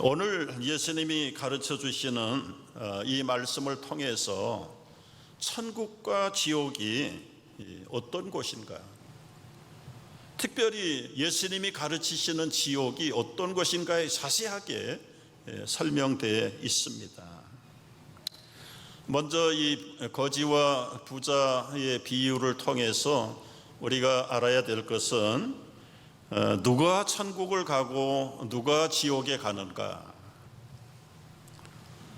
오늘 예수님이 가르쳐 주시는 이 말씀을 통해서 천국과 지옥이 어떤 곳인가, 특별히 예수님이 가르치시는 지옥이 어떤 것인가에 자세하게 설명되어 있습니다. 먼저 이 거지와 부자의 비유를 통해서 우리가 알아야 될 것은 누가 천국을 가고 누가 지옥에 가는가,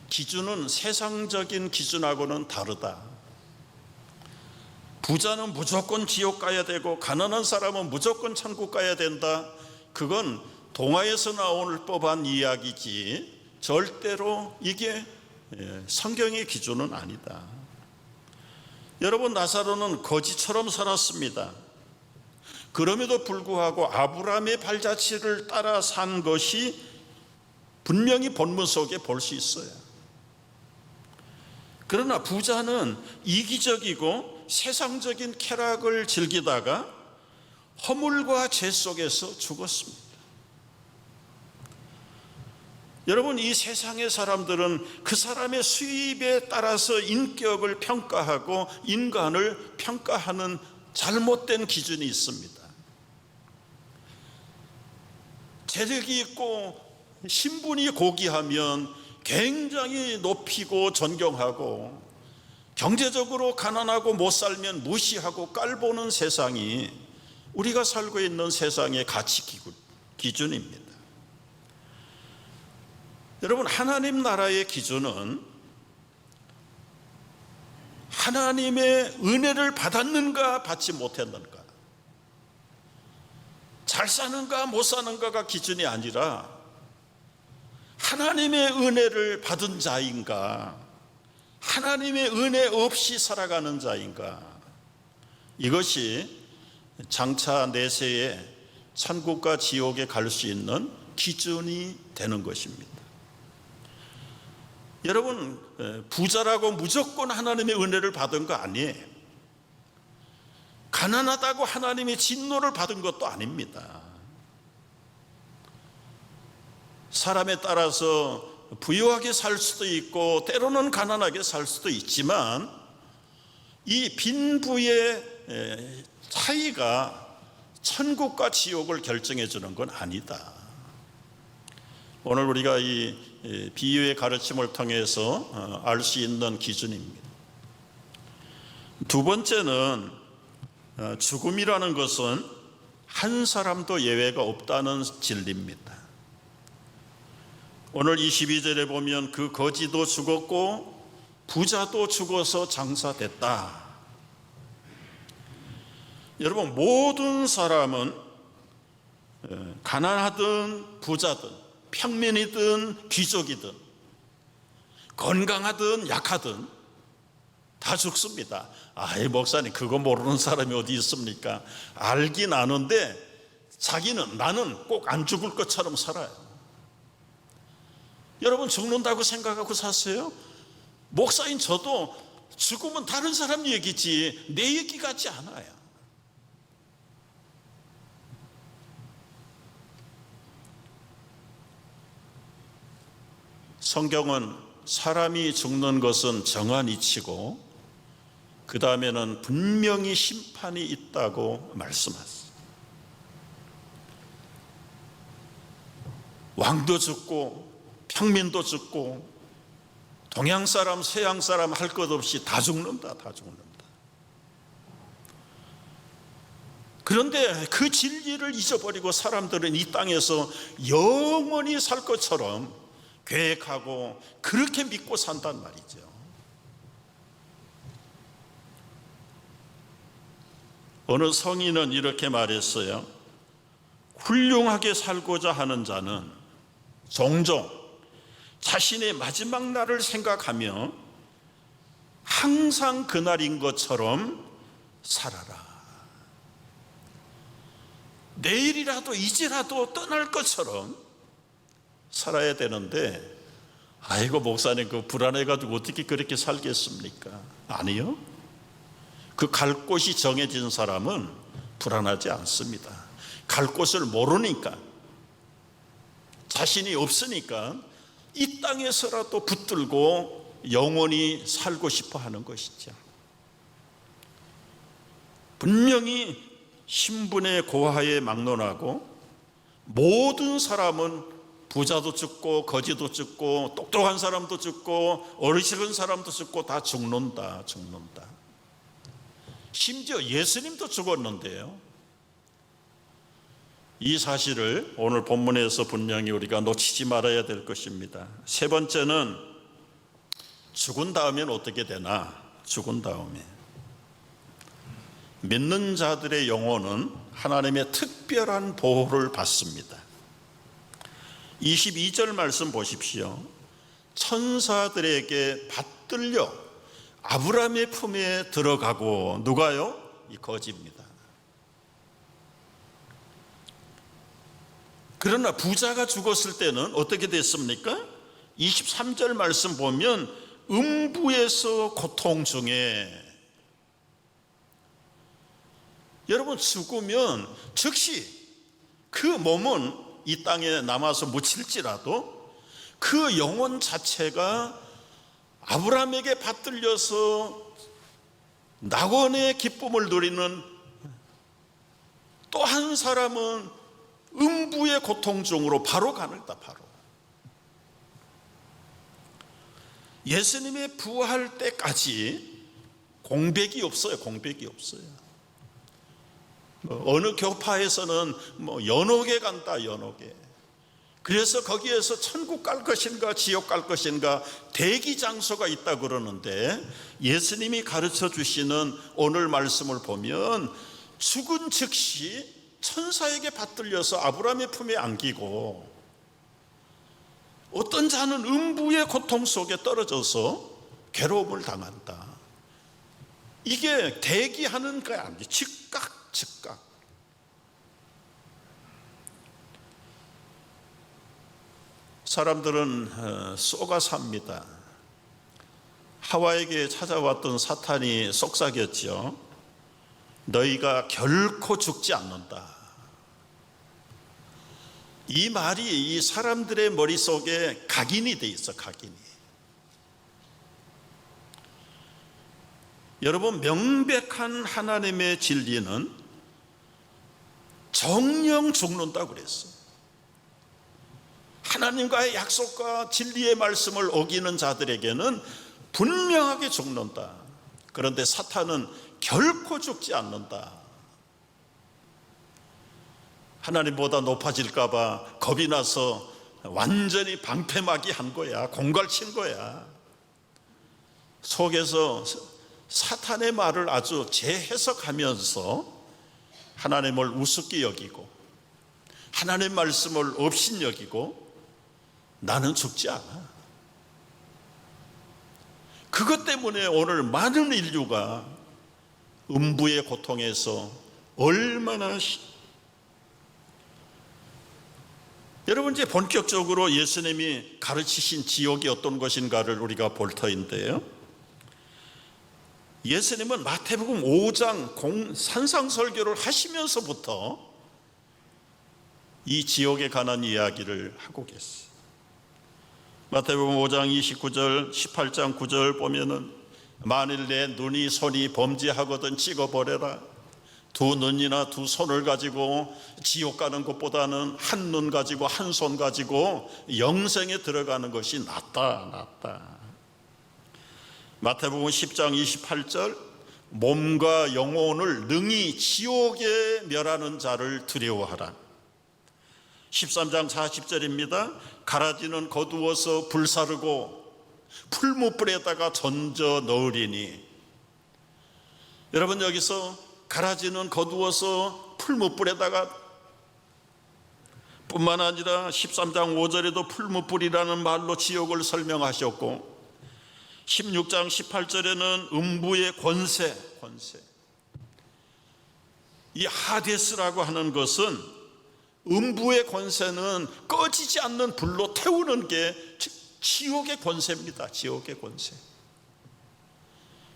기준은 세상적인 기준하고는 다르다. 부자는 무조건 지옥 가야 되고 가난한 사람은 무조건 천국 가야 된다. 그건 동화에서 나올 법한 이야기지 절대로 이게 성경의 기준은 아니다. 여러분, 나사로는 거지처럼 살았습니다. 그럼에도 불구하고 아브라함의 발자취를 따라 산 것이 분명히 본문 속에 볼 수 있어요. 그러나 부자는 이기적이고 세상적인 쾌락을 즐기다가 허물과 죄 속에서 죽었습니다. 여러분, 이 세상의 사람들은 그 사람의 수입에 따라서 인격을 평가하고 인간을 평가하는 잘못된 기준이 있습니다. 재력이 있고 신분이 고귀하면 굉장히 높이고 존경하고, 경제적으로 가난하고 못 살면 무시하고 깔보는 세상이 우리가 살고 있는 세상의 가치 기준입니다. 여러분, 하나님 나라의 기준은 하나님의 은혜를 받았는가 받지 못했는가, 잘 사는가 못 사는가가 기준이 아니라 하나님의 은혜를 받은 자인가, 하나님의 은혜 없이 살아가는 자인가, 이것이 장차 내세에 천국과 지옥에 갈 수 있는 기준이 되는 것입니다. 여러분, 부자라고 무조건 하나님의 은혜를 받은 거 아니에요. 가난하다고 하나님의 진노를 받은 것도 아닙니다. 사람에 따라서 부유하게 살 수도 있고 때로는 가난하게 살 수도 있지만 이 빈부의 차이가 천국과 지옥을 결정해 주는 건 아니다. 오늘 우리가 이 비유의 가르침을 통해서 알 수 있는 기준입니다. 두 번째는 죽음이라는 것은 한 사람도 예외가 없다는 진리입니다. 오늘 22절에 보면 그 거지도 죽었고 부자도 죽어서 장사됐다. 여러분, 모든 사람은 가난하든 부자든 평민이든 귀족이든 건강하든 약하든 다 죽습니다. 아이, 목사님, 그거 모르는 사람이 어디 있습니까? 알긴 아는데 나는 꼭 안 죽을 것처럼 살아요. 여러분, 죽는다고 생각하고 사세요? 목사인 저도 죽으면 다른 사람 얘기지 내 얘기 같지 않아요. 성경은 사람이 죽는 것은 정한 이치고 그 다음에는 분명히 심판이 있다고 말씀하셨어요. 왕도 죽고 평민도 죽고 동양 사람 서양 사람 할 것 없이 다 죽는다. 그런데 그 진리를 잊어버리고 사람들은 이 땅에서 영원히 살 것처럼 계획하고 그렇게 믿고 산단 말이죠. 어느 성인은 이렇게 말했어요. 훌륭하게 살고자 하는 자는 종종 자신의 마지막 날을 생각하며 항상 그날인 것처럼 살아라. 내일이라도 이제라도 떠날 것처럼 살아야 되는데, 아이고 목사님, 그 불안해가지고 어떻게 그렇게 살겠습니까? 아니요. 그 갈 곳이 정해진 사람은 불안하지 않습니다. 갈 곳을 모르니까 자신이 없으니까 이 땅에서라도 붙들고 영원히 살고 싶어 하는 것이죠. 분명히 신분의 고하에 막론하고 모든 사람은 부자도 죽고 거지도 죽고 똑똑한 사람도 죽고 어리석은 사람도 죽고 다 죽는다. 심지어 예수님도 죽었는데요. 이 사실을 오늘 본문에서 분명히 우리가 놓치지 말아야 될 것입니다. 세 번째는 죽은 다음엔 어떻게 되나? 죽은 다음에 믿는 자들의 영혼은 하나님의 특별한 보호를 받습니다. 22절 말씀 보십시오. 천사들에게 받들려 아브라함의 품에 들어가고, 누가요? 이 거지입니다. 그러나 부자가 죽었을 때는 어떻게 됐습니까? 23절 말씀 보면 음부에서 고통 중에, 여러분 죽으면 즉시 그 몸은 이 땅에 남아서 묻힐지라도 그 영혼 자체가 아브라함에게 받들려서 낙원의 기쁨을 누리는, 또 한 사람은 음부의 고통 중으로 바로 가는다. 바로 예수님의 부활 때까지 공백이 없어요. 공백이 없어요. 어느 교파에서는 연옥에 간다. 연옥에. 그래서 거기에서 천국 갈 것인가 지옥 갈 것인가 대기 장소가 있다 그러는데, 예수님이 가르쳐 주시는 오늘 말씀을 보면 죽은 즉시 천사에게 받들려서 아브라함의 품에 안기고, 어떤 자는 음부의 고통 속에 떨어져서 괴로움을 당한다. 이게 대기하는 게 아니에요. 즉각. 사람들은 쏘가 삽니다. 하와에게 찾아왔던 사탄이 속삭였죠. 너희가 결코 죽지 않는다. 이 말이 이 사람들의 머릿속에 각인이 돼 있어. 각인이. 여러분, 명백한 하나님의 진리는 정령 죽는다고 그랬어요. 하나님과의 약속과 진리의 말씀을 어기는 자들에게는 분명하게 죽는다. 그런데 사탄은 결코 죽지 않는다. 하나님보다 높아질까 봐 겁이 나서 완전히 방패막이 한 거야. 공갈친 거야. 속에서 사탄의 말을 아주 재해석하면서 하나님을 우습게 여기고 하나님의 말씀을 없인 여기고 나는 죽지 않아. 그것 때문에 오늘 많은 인류가 음부의 고통에서 얼마나 여러분, 이제 본격적으로 예수님이 가르치신 지옥이 어떤 것인가를 우리가 볼 터인데요, 예수님은 마태복음 5장 산상설교를 하시면서부터 이 지옥에 관한 이야기를 하고 계세요. 마태복음 5장 29절 18장 9절 보면은 만일 내 눈이 손이 범죄하거든 찍어버려라. 두 눈이나 두 손을 가지고 지옥 가는 것보다는 한 눈 가지고 한 손 가지고 영생에 들어가는 것이 낫다. 마태복음 10장 28절 몸과 영혼을 능히 지옥에 멸하는 자를 두려워하라. 13장 40절입니다. 가라지는 거두어서 불사르고 풀무불에다가 던져 넣으리니. 여러분, 여기서 가라지는 거두어서 풀무불에다가 뿐만 아니라 13장 5절에도 풀무불이라는 말로 지옥을 설명하셨고, 16장 18절에는 음부의 권세. 이 하데스라고 하는 것은, 음부의 권세는 꺼지지 않는 불로 태우는 게 지옥의 권세입니다. 지옥의 권세.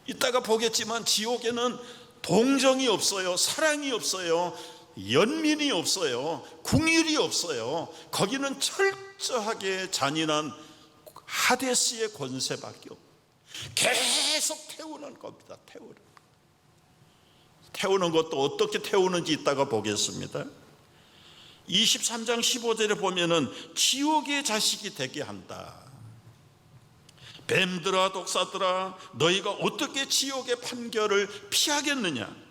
이따가 보겠지만 지옥에는 동정이 없어요. 사랑이 없어요. 연민이 없어요. 궁율이 없어요. 거기는 철저하게 잔인한 하데스의 권세밖에 없어요. 계속 태우는 겁니다. 태우는 것도 어떻게 태우는지 이따가 보겠습니다. 23장 15절에 보면은 지옥의 자식이 되게 한다. 뱀들아 독사들아 너희가 어떻게 지옥의 판결을 피하겠느냐.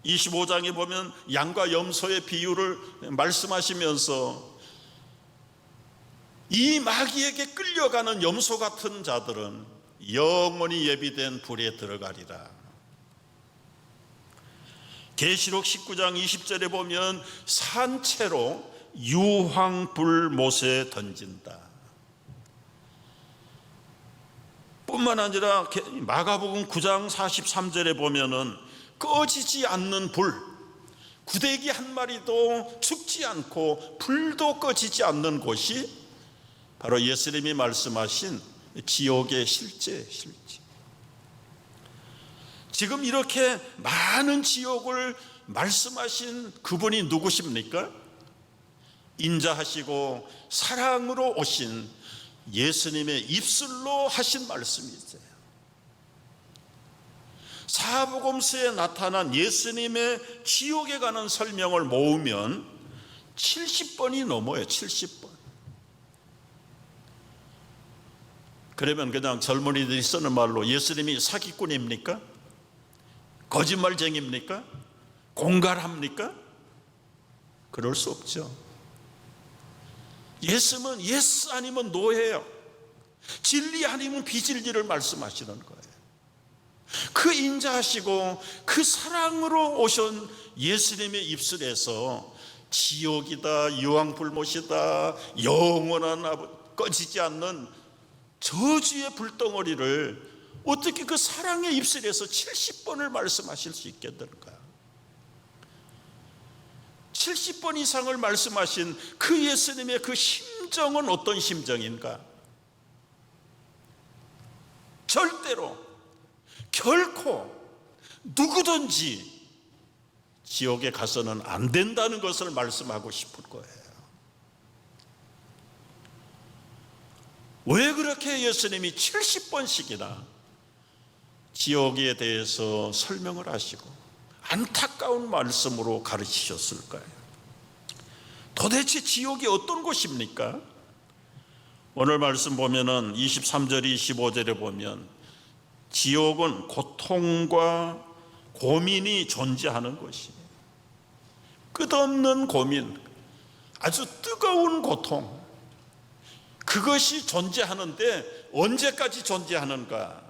25장에 보면 양과 염소의 비유를 말씀하시면서 이 마귀에게 끌려가는 염소 같은 자들은 영원히 예비된 불에 들어가리라. 계시록 19장 20절에 보면 산채로 유황불못에 던진다. 뿐만 아니라 마가복음 9장 43절에 보면은 꺼지지 않는 불, 구데기 한 마리도 죽지 않고 불도 꺼지지 않는 곳이 바로 예수님이 말씀하신 지옥의 실제. 지금 이렇게 많은 지옥을 말씀하신 그분이 누구십니까? 인자하시고 사랑으로 오신 예수님의 입술로 하신 말씀이세요. 사복음서에 나타난 예수님의 지옥에 가는 설명을 모으면 70번이 넘어요. 70번. 그러면 그냥 젊은이들이 쓰는 말로 예수님이 사기꾼입니까? 거짓말쟁입니까? 공갈합니까? 그럴 수 없죠. 예수는 예스 아니면 노예요. 진리 아니면 비진리를 말씀하시는 거예요. 그 인자하시고 그 사랑으로 오신 예수님의 입술에서 지옥이다, 유황불못이다, 영원한 꺼지지 않는 저주의 불덩어리를 어떻게 그 사랑의 입술에서 70번을 말씀하실 수 있겠는가? 70번 이상을 말씀하신 그 예수님의 그 심정은 어떤 심정인가? 절대로 결코 누구든지 지옥에 가서는 안 된다는 것을 말씀하고 싶을 거예요. 왜 그렇게 예수님이 70번씩이나 지옥에 대해서 설명을 하시고 안타까운 말씀으로 가르치셨을까요? 도대체 지옥이 어떤 곳입니까? 오늘 말씀 보면은 23절 25절에 보면 지옥은 고통과 고민이 존재하는 곳이에요. 끝없는 고민, 아주 뜨거운 고통, 그것이 존재하는데 언제까지 존재하는가?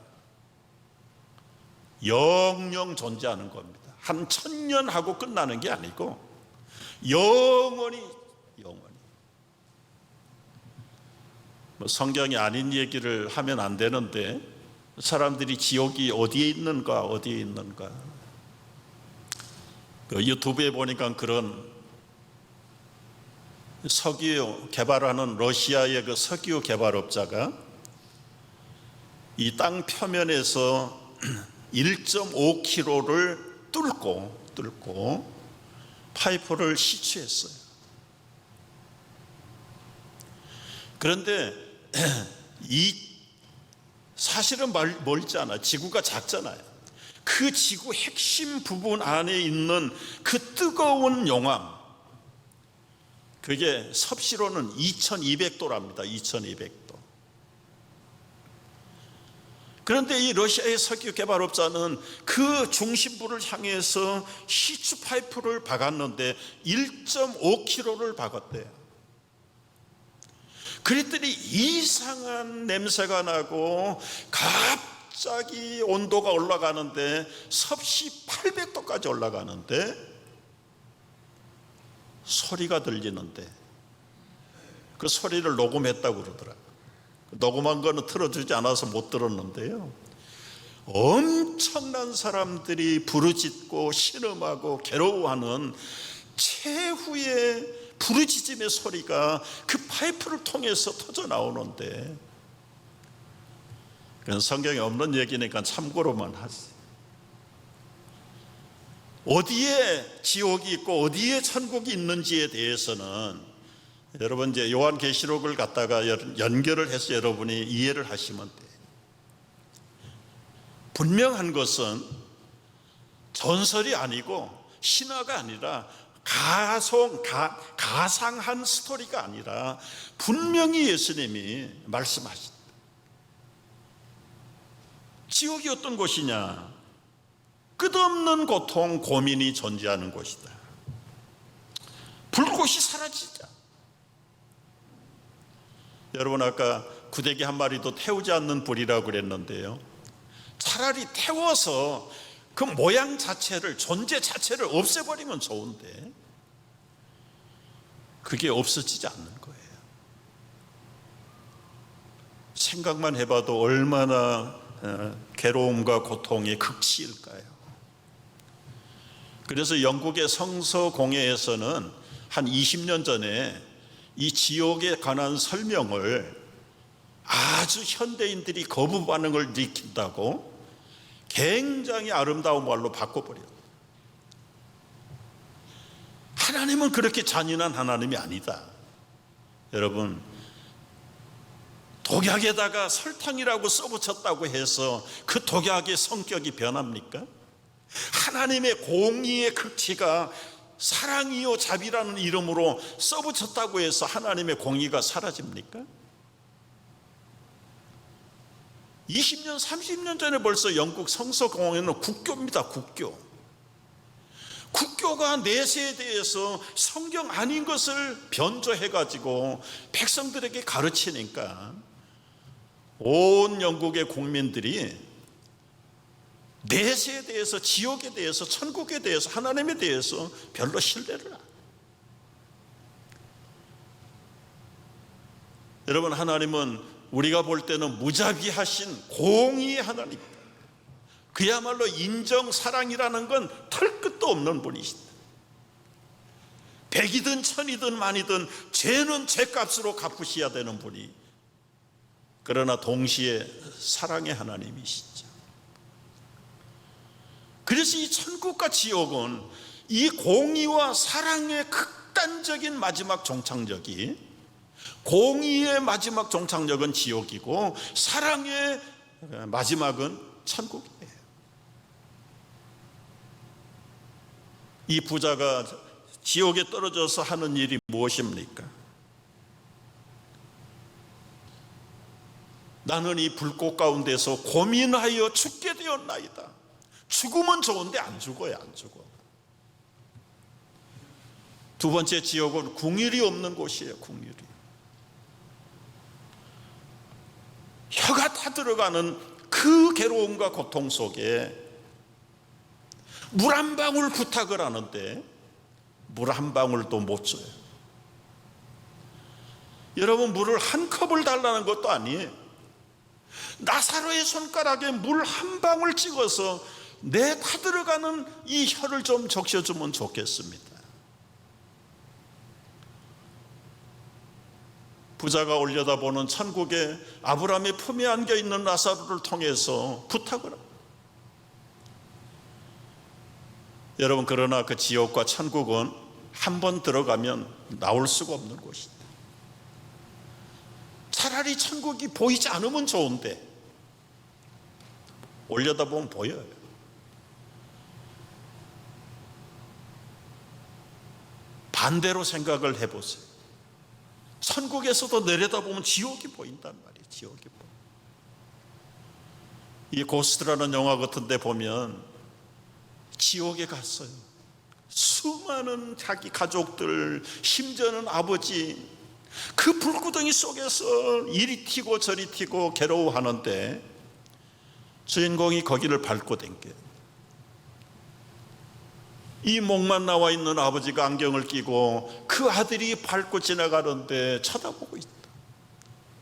영영 존재하는 겁니다. 한 1000년 하고 끝나는 게 아니고 영원히. 성경이 아닌 얘기를 하면 안 되는데 사람들이 지옥이 어디에 있는가 그 유튜브에 보니까 그런 석유 개발하는 러시아의 그 석유 개발업자가 이 땅 표면에서 1.5km를 뚫고 파이프를 시추했어요. 그런데 이 사실은 멀지 않아. 지구가 작잖아요. 그 지구 핵심 부분 안에 있는 그 뜨거운 용암, 그게 섭씨로는 2200도랍니다. 2200도. 그런데 이 러시아의 석유 개발업자는 그 중심부를 향해서 시추 파이프를 박았는데 1.5km를 박았대요. 그랬더니 이상한 냄새가 나고 갑자기 온도가 올라가는데 섭씨 800도까지 올라가는데 소리가 들리는데 그 소리를 녹음했다고 그러더라고요. 녹음한 거는 틀어주지 않아서 못 들었는데요, 엄청난 사람들이 부르짖고 신음하고 괴로워하는 최후의 부르짖음의 소리가 그 파이프를 통해서 터져 나오는데, 그건 성경에 없는 얘기니까 참고로만 하세요. 어디에 지옥이 있고 어디에 천국이 있는지에 대해서는 여러분 이제 요한계시록을 갖다가 연결을 해서 여러분이 이해를 하시면 돼요. 분명한 것은 전설이 아니고 신화가 아니라 가상한 스토리가 아니라 분명히 예수님이 말씀하신다. 지옥이 어떤 곳이냐? 끝없는 고통, 고민이 존재하는 곳이다. 불꽃이 사라지자. 여러분 아까 구데기 한 마리도 태우지 않는 불이라고 그랬는데요, 차라리 태워서 그 모양 자체를, 존재 자체를 없애버리면 좋은데 그게 없어지지 않는 거예요. 생각만 해봐도 얼마나 괴로움과 고통의 극치일까요? 그래서 영국의 성서공회에서는 한 20년 전에 이 지옥에 관한 설명을 아주 현대인들이 거부 반응을 일으킨다고 굉장히 아름다운 말로 바꿔버려요. 하나님은 그렇게 잔인한 하나님이 아니다. 여러분, 독약에다가 설탕이라고 써붙였다고 해서 그 독약의 성격이 변합니까? 하나님의 공의의 극치가 사랑이요 자비라는 이름으로 써붙였다고 해서 하나님의 공의가 사라집니까? 20년, 30년 전에 벌써 영국 성서공회는 국교입니다. 국교가 내세에 대해서 성경 아닌 것을 변조해가지고 백성들에게 가르치니까 온 영국의 국민들이 내세에 대해서, 지옥에 대해서, 천국에 대해서, 하나님에 대해서 별로 신뢰를 안 해요. 여러분, 하나님은 우리가 볼 때는 무자비하신 공의의 하나님입니다. 그야말로 인정, 사랑이라는 건 털끝도 없는 분이시다. 백이든 천이든 만이든 죄는 죄값으로 갚으셔야 되는 분이, 그러나 동시에 사랑의 하나님이시죠. 그래서 이 천국과 지옥은 이 공의와 사랑의 극단적인 마지막 종착역이, 공의의 마지막 종착역은 지옥이고 사랑의 마지막은 천국이에요. 이 부자가 지옥에 떨어져서 하는 일이 무엇입니까? 나는 이 불꽃 가운데서 고민하여 죽게 되었나이다. 죽으면 좋은데 안 죽어요. 안 죽어. 두 번째 지옥은 궁율이 없는 곳이에요. 궁율이. 혀가 타들어가는 그 괴로움과 고통 속에 물 한 방울 부탁을 하는데 물 한 방울도 못 줘요. 여러분, 물을 한 컵을 달라는 것도 아니에요. 나사로의 손가락에 물 한 방울 찍어서 내 타들어가는 이 혀를 좀 적셔주면 좋겠습니다. 부자가 올려다보는 천국에 아브라함의 품에 안겨있는 나사로를 통해서 부탁을 합니다. 여러분, 그러나 그 지옥과 천국은 한 번 들어가면 나올 수가 없는 곳이다. 차라리 천국이 보이지 않으면 좋은데 올려다보면 보여요. 반대로 생각을 해보세요. 천국에서도 내려다보면 지옥이 보인단 말이에요. 지옥이 보여. 이 고스트라는 영화 같은 데 보면 지옥에 갔어요. 수많은 자기 가족들, 심지어는 아버지, 그 불구덩이 속에서 이리 튀고 저리 튀고 괴로워하는데 주인공이 거기를 밟고 댕겨요. 이 목만 나와 있는 아버지가 안경을 끼고 그 아들이 밟고 지나가는데 쳐다보고 있다.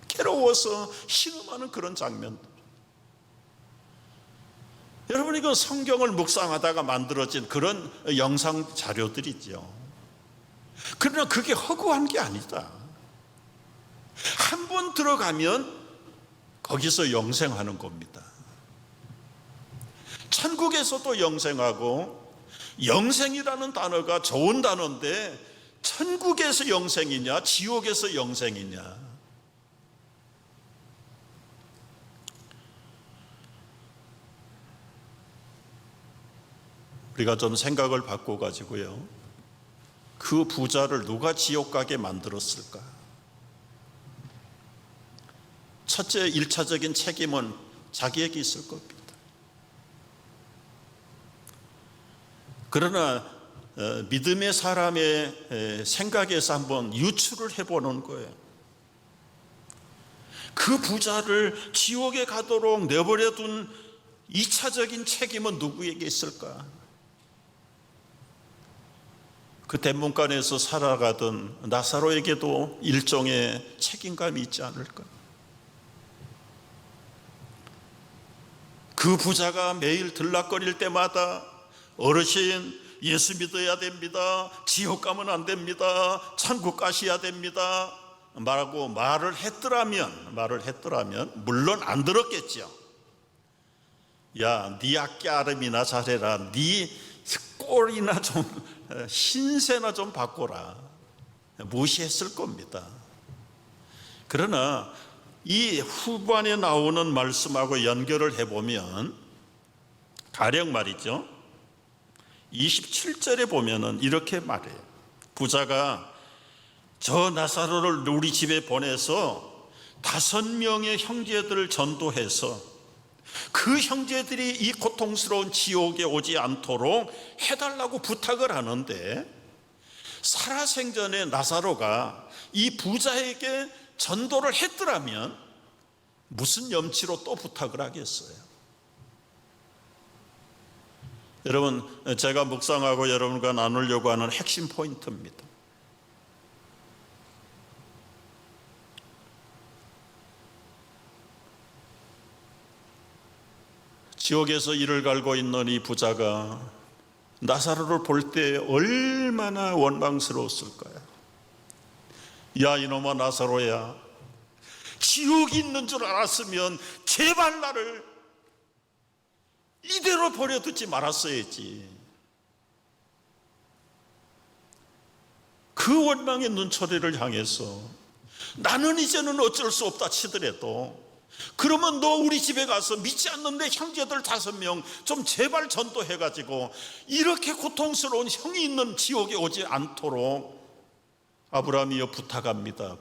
괴로워서 신음하는 그런 장면들. 여러분, 이건 성경을 묵상하다가 만들어진 그런 영상 자료들이죠. 그러나 그게 허구한 게 아니다. 한 번 들어가면 거기서 영생하는 겁니다. 천국에서도 영생하고 영생이라는 단어가 좋은 단어인데 천국에서 영생이냐 지옥에서 영생이냐. 우리가 좀 생각을 바꿔가지고요, 그 부자를 누가 지옥 가게 만들었을까? 첫째, 1차적인 책임은 자기에게 있을 겁니다. 그러나 믿음의 사람의 생각에서 한번 유추를 해보는 거예요. 그 부자를 지옥에 가도록 내버려둔 2차적인 책임은 누구에게 있을까? 그 대문간에서 살아가던 나사로에게도 일종의 책임감이 있지 않을까? 그 부자가 매일 들락거릴 때마다 어르신, 예수 믿어야 됩니다, 지옥 가면 안 됩니다, 천국 가셔야 됩니다 말하고 말을 했더라면 물론 안 들었겠죠. 야, 네 악기 아름이나 잘해라, 네 꼴이나 좀 신세나 좀 바꿔라, 무시했을 겁니다. 그러나 이 후반에 나오는 말씀하고 연결을 해보면 가령 말이죠, 27절에 보면은 이렇게 말해요. 부자가 저 나사로를 우리 집에 보내서 5명의 형제들을 전도해서 그 형제들이 이 고통스러운 지옥에 오지 않도록 해달라고 부탁을 하는데, 살아생전에 나사로가 이 부자에게 전도를 했더라면 무슨 염치로 또 부탁을 하겠어요? 여러분, 제가 묵상하고 여러분과 나누려고 하는 핵심 포인트입니다. 지옥에서 이를 갈고 있는 이 부자가 나사로를 볼 때 얼마나 원망스러웠을까요? 야, 이놈아 나사로야, 지옥이 있는 줄 알았으면 제발 나를 이대로 버려두지 말았어야지. 그 원망의 눈초리를 향해서 나는 이제는 어쩔 수 없다 치더라도, 그러면 너 우리 집에 가서 믿지 않는 내 형제들 5명 좀 제발 전도해가지고 이렇게 고통스러운 형이 있는 지옥에 오지 않도록 아브라함이여 부탁합니다.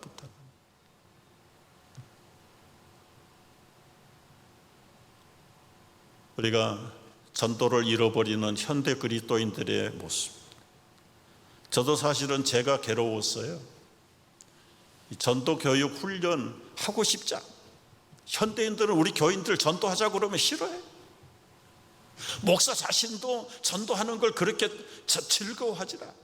우리가 전도를 잃어버리는 현대 그리스도인들의 모습, 저도 사실은 제가 괴로웠어요. 전도 교육 훈련 하고 싶지 않아요. 현대인들은 우리 교인들 전도하자고 그러면 싫어해. 목사 자신도 전도하는 걸 그렇게 즐거워하지 않아.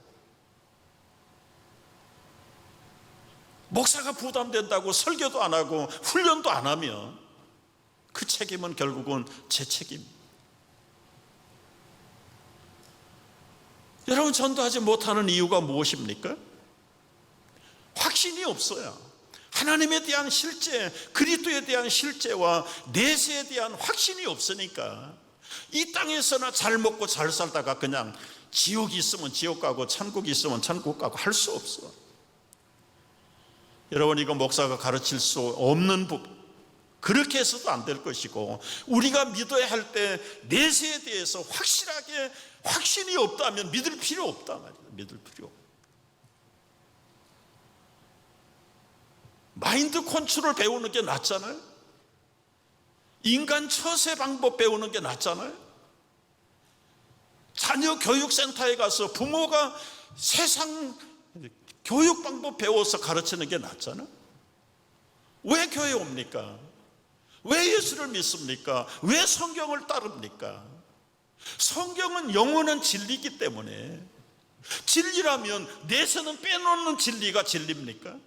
목사가 부담된다고 설교도 안 하고 훈련도 안 하면 그 책임은 결국은 제 책임. 여러분, 전도하지 못하는 이유가 무엇입니까? 확신이 없어요. 하나님에 대한 실제, 그리스도에 대한 실제와 내세에 대한 확신이 없으니까 이 땅에서나 잘 먹고 잘 살다가 그냥 지옥이 있으면 지옥 가고 천국이 있으면 천국 가고 할 수 없어. 여러분, 이거 목사가 가르칠 수 없는 부분, 그렇게 해서도 안 될 것이고, 우리가 믿어야 할 때 내세에 대해서 확실하게 확신이 없다면 믿을 필요 없다 말이야. 믿을 필요 없다. 마인드 컨트롤 배우는 게 낫잖아요. 인간 처세 방법 배우는 게 낫잖아요. 자녀 교육센터에 가서 부모가 세상 교육 방법 배워서 가르치는 게 낫잖아요. 왜 교회 옵니까? 왜 예수를 믿습니까? 왜 성경을 따릅니까? 성경은 영원한 진리이기 때문에, 진리라면 내세는 빼놓는 진리가 진리입니까?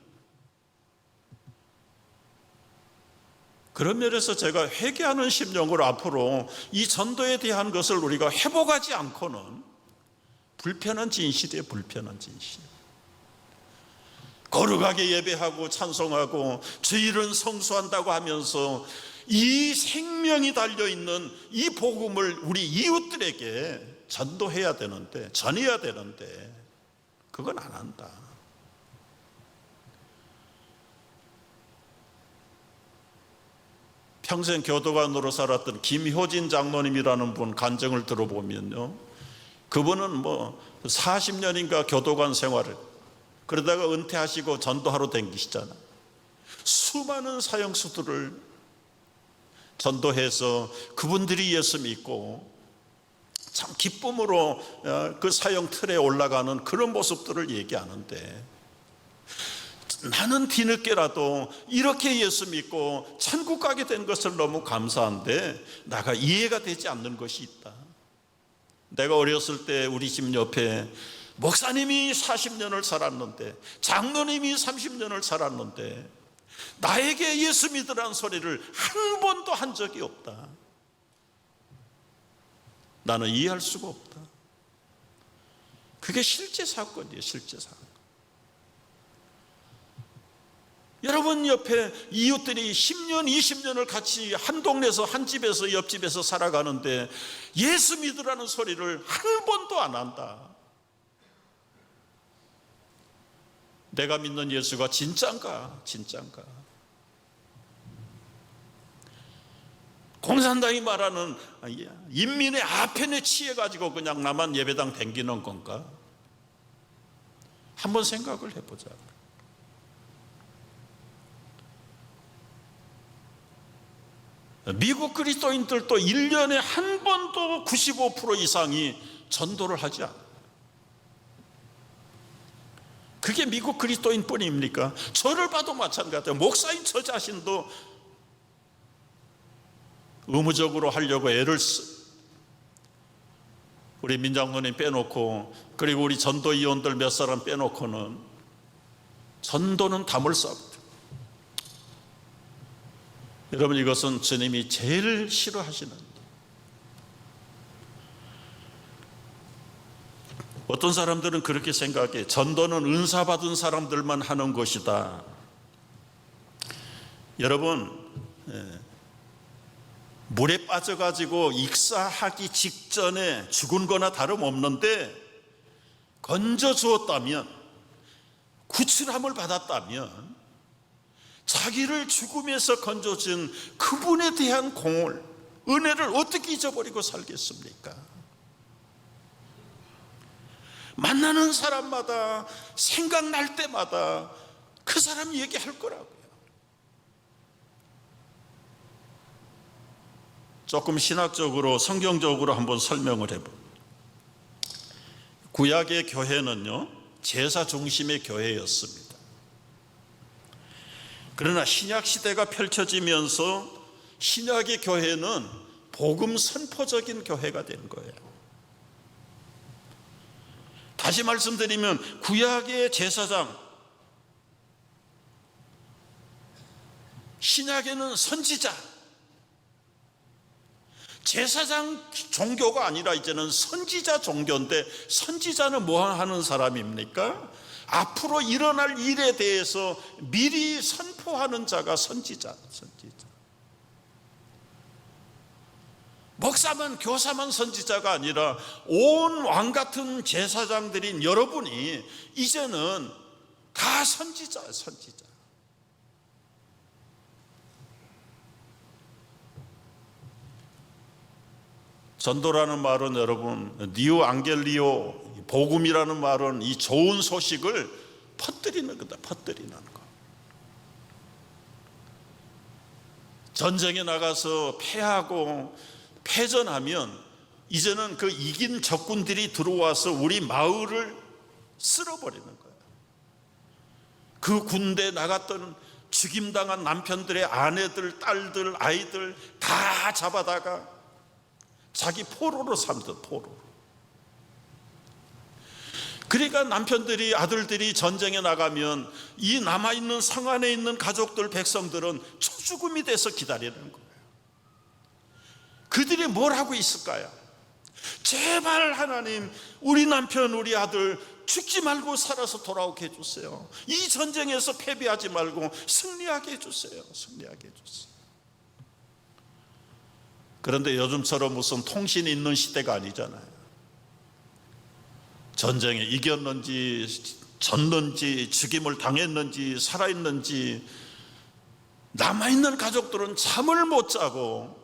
그런 면에서 제가 회개하는 심령으로 앞으로 이 전도에 대한 것을 우리가 회복하지 않고는 불편한 진실이에요. 불편한 진실. 거룩하게 예배하고 찬송하고 주일은 성수한다고 하면서 이 생명이 달려있는 이 복음을 우리 이웃들에게 전도해야 되는데, 전해야 되는데 그건 안 한다. 평생 교도관으로 살았던 김효진 장로님이라는 분 간증을 들어보면요, 그분은 40년인가 교도관 생활을, 그러다가 은퇴하시고 전도하러 다니시잖아요. 수많은 사형수들을 전도해서 그분들이 예수 믿고 참 기쁨으로 그 사형 틀에 올라가는 그런 모습들을 얘기하는데, 나는 뒤늦게라도 이렇게 예수 믿고 천국 가게 된 것을 너무 감사한데 내가 이해가 되지 않는 것이 있다. 내가 어렸을 때 우리 집 옆에 목사님이 40년을 살았는데, 장로님이 30년을 살았는데 나에게 예수 믿으라는 소리를 한 번도 한 적이 없다. 나는 이해할 수가 없다. 그게 실제 사건이에요. 실제 사건. 여러분 옆에 이웃들이 10년, 20년을 같이 한 동네에서, 한 집에서, 옆집에서 살아가는데 예수 믿으라는 소리를 한 번도 안 한다. 내가 믿는 예수가 진짠가? 진짠가? 공산당이 말하는 인민의 아편에 취해가지고 그냥 나만 예배당 댕기는 건가? 한번 생각을 해보자. 미국 그리스도인들도 1년에 한 번도 95% 이상이 전도를 하지 않아요. 그게 미국 그리스도인 뿐입니까? 저를 봐도 마찬가지예요. 목사인 저 자신도 의무적으로 하려고 애를 우리 민장로님 빼놓고, 그리고 우리 전도위원들 몇 사람 빼놓고는 전도는 담을 수 없다. 여러분, 이것은 주님이 제일 싫어하시는, 어떤 사람들은 그렇게 생각해. 전도는 은사 받은 사람들만 하는 것이다. 여러분, 물에 빠져가지고 익사하기 직전에 죽은 거나 다름없는데 건져 주었다면, 구출함을 받았다면 자기를 죽음에서 건져준 그분에 대한 공을, 은혜를 어떻게 잊어버리고 살겠습니까? 만나는 사람마다, 생각날 때마다 그 사람 얘기할 거라고요. 조금 신학적으로, 성경적으로 한번 설명을 해볼게요. 구약의 교회는요, 제사 중심의 교회였습니다. 그러나 신약 시대가 펼쳐지면서 신약의 교회는 복음 선포적인 교회가 된 거예요. 다시 말씀드리면 구약의 제사장, 신약에는 선지자, 제사장 종교가 아니라 이제는 선지자 종교인데, 선지자는 뭐 하는 사람입니까? 앞으로 일어날 일에 대해서 미리 선포하는 자가 선지자. 목사만, 교사만 선지자가 아니라 온 왕 같은 제사장들인 여러분이 이제는 다 선지자예요. 선지자. 전도라는 말은 여러분, 니오 앙겔리오, 복음이라는 말은 이 좋은 소식을 퍼뜨리는 거다. 퍼뜨리는 거. 전쟁에 나가서 패하고 패전하면 이제는 그 이긴 적군들이 들어와서 우리 마을을 쓸어버리는 거예요. 그 군대 나갔던 죽임당한 남편들의 아내들, 딸들, 아이들 다 잡아다가 자기 포로로 삼듯, 포로. 그러니까 남편들이, 아들들이 전쟁에 나가면 이 남아있는 성 안에 있는 가족들, 백성들은 초죽음이 돼서 기다리는 거예요. 그들이 뭘 하고 있을까요? 제발 하나님, 우리 남편, 우리 아들 죽지 말고 살아서 돌아오게 해주세요. 이 전쟁에서 패배하지 말고 승리하게 해주세요. 승리하게 해주세요. 그런데 요즘처럼 무슨 통신이 있는 시대가 아니잖아요. 전쟁에 이겼는지 졌는지 죽임을 당했는지 살아있는지 남아있는 가족들은 잠을 못 자고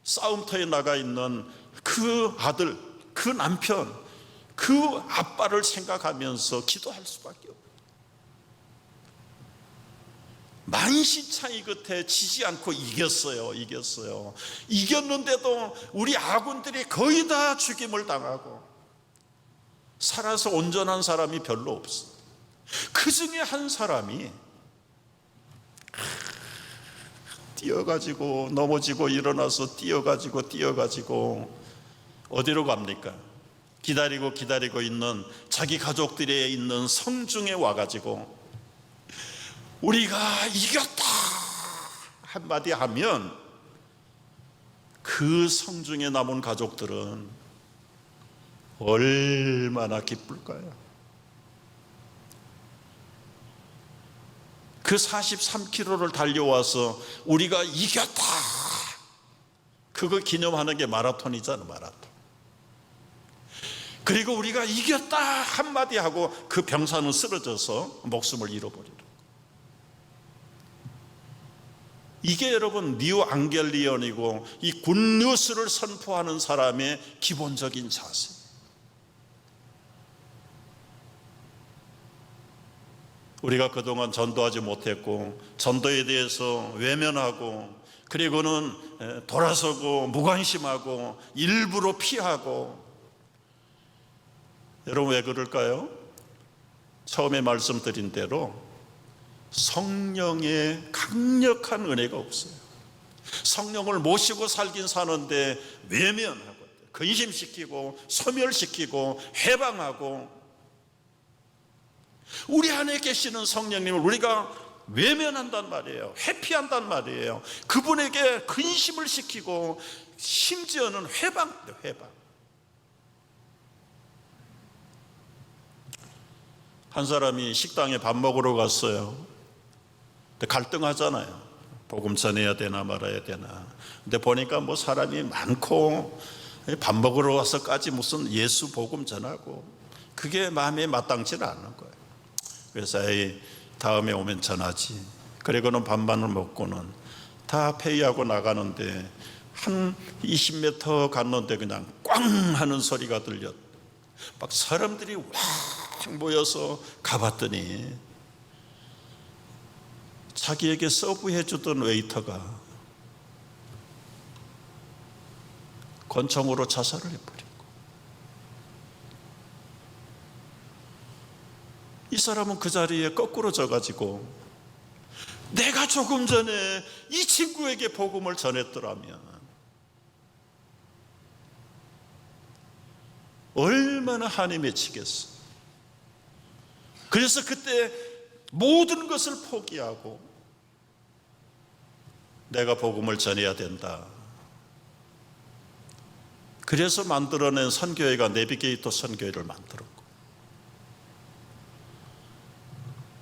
싸움터에 나가 있는 그 아들, 그 남편, 그 아빠를 생각하면서 기도할 수밖에 없어요. 만신창이 끝에 지지 않고 이겼어요. 이겼는데도 우리 아군들이 거의 다 죽임을 당하고 살아서 온전한 사람이 별로 없어. 그 중에 한 사람이 뛰어가지고 넘어지고 일어나서 뛰어가지고 어디로 갑니까? 기다리고 있는 자기 가족들이 있는 성중에 와가지고 우리가 이겼다 한마디 하면 그 성중에 남은 가족들은 얼마나 기쁠까요? 그 43km를 달려와서 우리가 이겼다, 그거 기념하는 게 마라톤이잖아, 마라톤. 그리고 우리가 이겼다 한마디 하고 그 병사는 쓰러져서 목숨을 잃어버리는, 이게 여러분 뉴 앙겔리언이고 이 굿뉴스를 선포하는 사람의 기본적인 자세. 우리가 그동안 전도하지 못했고 전도에 대해서 외면하고 그리고는 돌아서고 무관심하고 일부러 피하고, 여러분 왜 그럴까요? 처음에 말씀드린 대로 성령의 강력한 은혜가 없어요. 성령을 모시고 살긴 사는데 외면하고 근심시키고 소멸시키고 해방하고, 우리 안에 계시는 성령님을 우리가 외면한단 말이에요. 회피한단 말이에요. 그분에게 근심을 시키고 심지어는 회방. 한 사람이 식당에 밥 먹으러 갔어요. 근데 갈등하잖아요. 복음 전해야 되나 말아야 되나. 근데 보니까 뭐 사람이 많고 밥 먹으러 와서까지 무슨 예수 복음 전하고 그게 마음에 마땅치는 않는 거예요. 그래서 다음에 오면 전하지. 그리고는 밥만을 먹고는 다 회의하고 나가는데 한 20m 갔는데 그냥 꽝 하는 소리가 들렸. 막 사람들이 와 모여서 가봤더니 자기에게 서브해 주던 웨이터가 권총으로 자살을 해버린 거예요. 이 사람은 그 자리에 거꾸로 져가지고 내가 조금 전에 이 친구에게 복음을 전했더라면 얼마나 한이 맺히겠어. 그래서 그때 모든 것을 포기하고 내가 복음을 전해야 된다. 그래서 만들어낸 선교회가 내비게이터 선교회를 만들었고,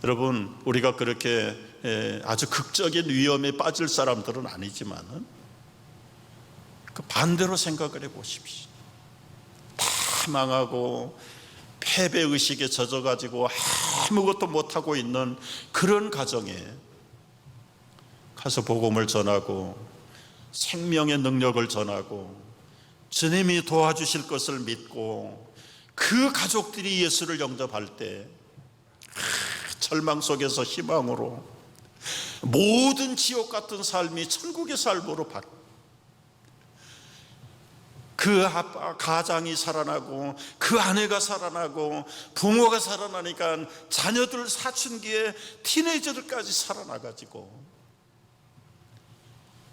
여러분 우리가 그렇게 아주 극적인 위험에 빠질 사람들은 아니지만은 그 반대로 생각을 해보십시오. 다 망하고 패배의식에 젖어가지고 아무것도 못하고 있는 그런 가정에 가서 복음을 전하고 생명의 능력을 전하고 주님이 도와주실 것을 믿고 그 가족들이 예수를 영접할 때 절망 속에서 희망으로 모든 지옥 같은 삶이 천국의 삶으로 바뀌고, 그 아빠 가장이 살아나고 그 아내가 살아나고 부모가 살아나니까 자녀들 사춘기에 티네이저들까지 살아나가지고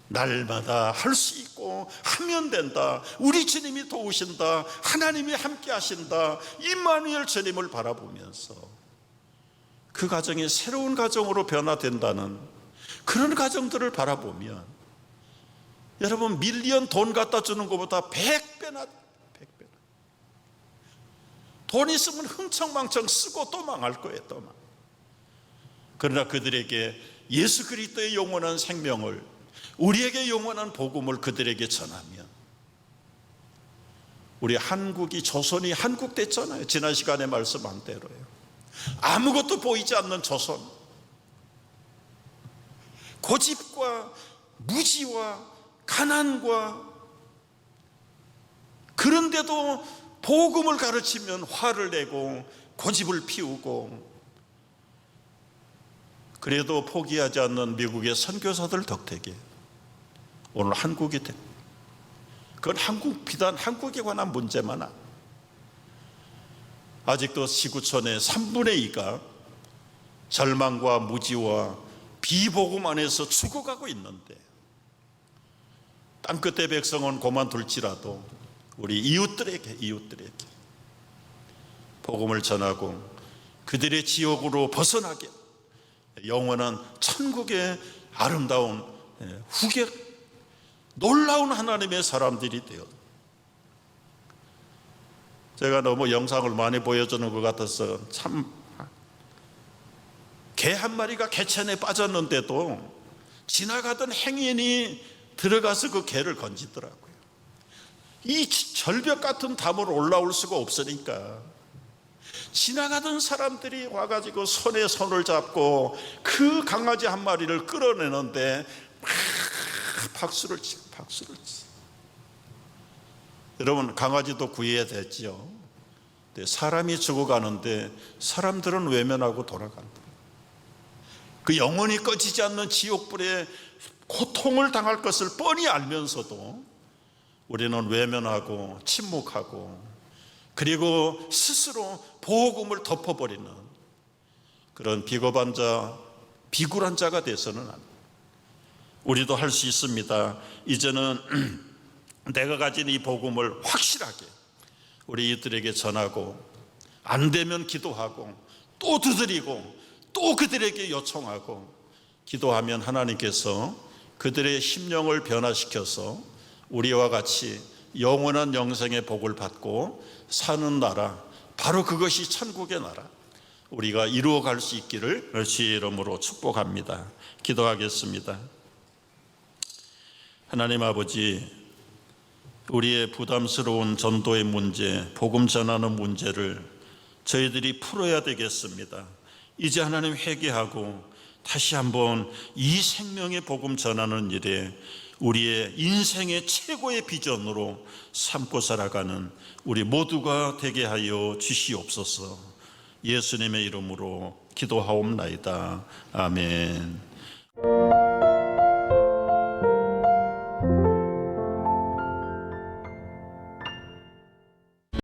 날마다 할 수 있고 하면 된다, 우리 주님이 도우신다, 하나님이 함께 하신다, 임마누엘 주님을 바라보면서 그 가정이 새로운 가정으로 변화된다는 그런 가정들을 바라보면 여러분 밀리언 돈 갖다 주는 것보다 100배나 돈 있으면 흥청망청 쓰고 또 망할 거예요. 또 망. 그러나 그들에게 예수 그리스도의 영원한 생명을, 우리에게 영원한 복음을 그들에게 전하면 우리 한국이 조선이 한국 됐잖아요. 지난 시간에 말씀한 대로요. 아무것도 보이지 않는 조선, 고집과 무지와 가난과, 그런데도 복음을 가르치면 화를 내고 고집을 피우고, 그래도 포기하지 않는 미국의 선교사들 덕택에 오늘 한국이 됐고, 그건 한국, 비단 한국에 관한 문제만 아니에요. 아직도 지구촌의 3분의 2가 절망과 무지와 비복음 안에서 죽어가고 있는데, 땅끝의 백성은 고만둘지라도 우리 이웃들에게 복음을 전하고 그들의 지옥으로 벗어나게 영원한 천국의 아름다운 후계, 놀라운 하나님의 사람들이 되어, 제가 너무 영상을 많이 보여주는 것 같아서 참, 개 한 마리가 개천에 빠졌는데도 지나가던 행인이 들어가서 그 개를 건지더라고요. 이 절벽 같은 담을 올라올 수가 없으니까 지나가던 사람들이 와가지고 손에 손을 잡고 그 강아지 한 마리를 끌어내는데 막 박수를 치. 여러분, 강아지도 구해야 되지요. 사람이 죽어가는데 사람들은 외면하고 돌아간다. 그 영원히 꺼지지 않는 지옥불에 고통을 당할 것을 뻔히 알면서도 우리는 외면하고 침묵하고, 그리고 스스로 복음을 덮어버리는 그런 비겁한 자, 비굴한 자가 돼서는 안 돼요. 우리도 할 수 있습니다. 이제는 내가 가진 이 복음을 확실하게 우리 이들에게 전하고, 안 되면 기도하고, 또 두드리고, 또 그들에게 요청하고, 기도하면 하나님께서 그들의 심령을 변화시켜서 우리와 같이 영원한 영생의 복을 받고 사는 나라, 바로 그것이 천국의 나라, 우리가 이루어갈 수 있기를 주의 이름으로 축복합니다. 기도하겠습니다. 하나님 아버지, 우리의 부담스러운 전도의 문제, 복음 전하는 문제를 저희들이 풀어야 되겠습니다. 이제 하나님 회개하고 다시 한번 이 생명의 복음 전하는 일에 우리의 인생의 최고의 비전으로 삼고 살아가는 우리 모두가 되게 하여 주시옵소서. 예수님의 이름으로 기도하옵나이다. 아멘.